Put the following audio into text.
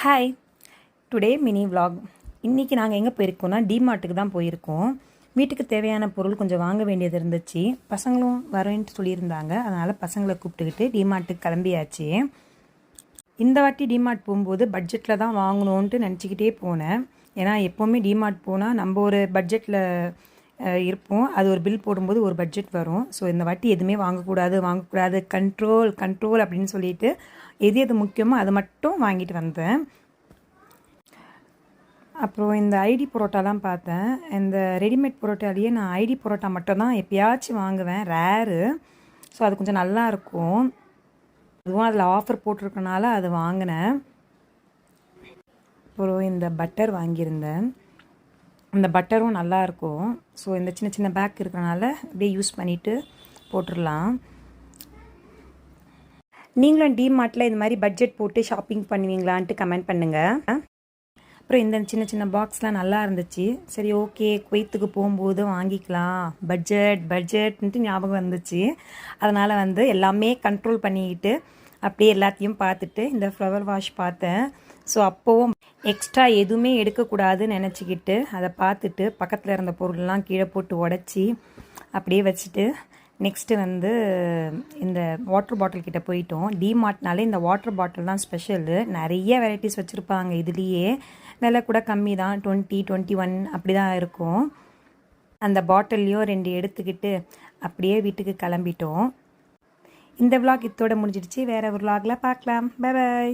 Hi, today mini vlog. இன்றைக்கி நாங்கள் எங்கே போயிருக்கோம்னா டிமார்ட்டுக்கு தான் போயிருக்கோம். வீட்டுக்கு தேவையான பொருள் கொஞ்சம் வாங்க வேண்டியது இருந்துச்சு. பசங்களும் வரேன்ட்டு சொல்லியிருந்தாங்க. அதனால் பசங்களை கூப்பிட்டுக்கிட்டு டிமார்ட்டுக்கு கிளம்பியாச்சு. இந்த வாட்டி டிமார்ட் போகும்போது பட்ஜெட்டில் தான் வாங்கணுன்ட்டு நினச்சிக்கிட்டே போனேன். ஏன்னா எப்போவுமே டிமார்ட் போனால் நம்ம ஒரு பட்ஜெட்டில் இருப்போம். அது ஒரு பில் போடும்போது ஒரு பட்ஜெட் வரும். ஸோ இந்த வாட்டி எதுவுமே வாங்கக்கூடாது, கண்ட்ரோல் அப்படின்னு சொல்லிட்டு எது முக்கியமோ அதை மட்டும் வாங்கிட்டு வந்தேன். அப்புறம் இந்த ஐடி பரோட்டாலாம் பார்த்தேன். இந்த ரெடிமேட் பரோட்டாலேயே நான் ஐடி பரோட்டா மட்டும் தான் எப்பயாச்சும் வாங்குவேன், ரேரு. ஸோ அது கொஞ்சம் நல்லாயிருக்கும். அதுவும் அதில் ஆஃபர் போட்டிருக்கனால அது வாங்கினேன். அப்புறம் இந்த பட்டர் வாங்கியிருந்தேன். அந்த பட்டரும் நல்லாயிருக்கும். ஸோ இந்த சின்ன சின்ன பேக் இருக்கிறனால அப்படியே யூஸ் பண்ணிவிட்டு போட்டுடலாம். நீங்களும் டிமார்ட்டில் இந்த மாதிரி பட்ஜெட் போட்டு ஷாப்பிங் பண்ணுவீங்களான்ட்டு கமெண்ட் பண்ணுங்கள். அப்புறம் இந்த சின்ன சின்ன பாக்ஸ்லாம் நல்லா இருந்துச்சு. சரி, ஓகே, குவைத்துக்கு போகும்போது வாங்கிக்கலாம், பட்ஜெட்ன்ட்டு ஞாபகம் வந்துச்சு. அதனால் எல்லாமே கண்ட்ரோல் பண்ணிக்கிட்டு அப்படியே எல்லாத்தையும் பார்த்துட்டு இந்த ஃப்ளவர் வாஷ் பார்த்தேன். ஸோ அப்போவும் எக்ஸ்ட்ரா எதுவுமே எடுக்கக்கூடாதுன்னு நினச்சிக்கிட்டு அதை பார்த்துட்டு பக்கத்தில் இருந்த பொருள்லாம் கீழே போட்டு உடச்சி அப்படியே வச்சுட்டு நெக்ஸ்ட்டு இந்த வாட்டர் பாட்டில் கிட்டே போயிட்டோம். டிமார்ட்னாலே இந்த வாட்டர் பாட்டில் தான் ஸ்பெஷலு. நிறைய வெரைட்டிஸ் வச்சுருப்பாங்க. இதுலேயே விலை கூட கம்மி தான், 20, 21 அப்படி தான் இருக்கும். அந்த பாட்டில்லையும் 2 எடுத்துக்கிட்டு அப்படியே வீட்டுக்கு கிளம்பிட்டோம். இந்த விளாக் இதோட முடிஞ்சிடுச்சு. வேறு ஒரு விளாகில் பார்க்கலாம். Bye bye.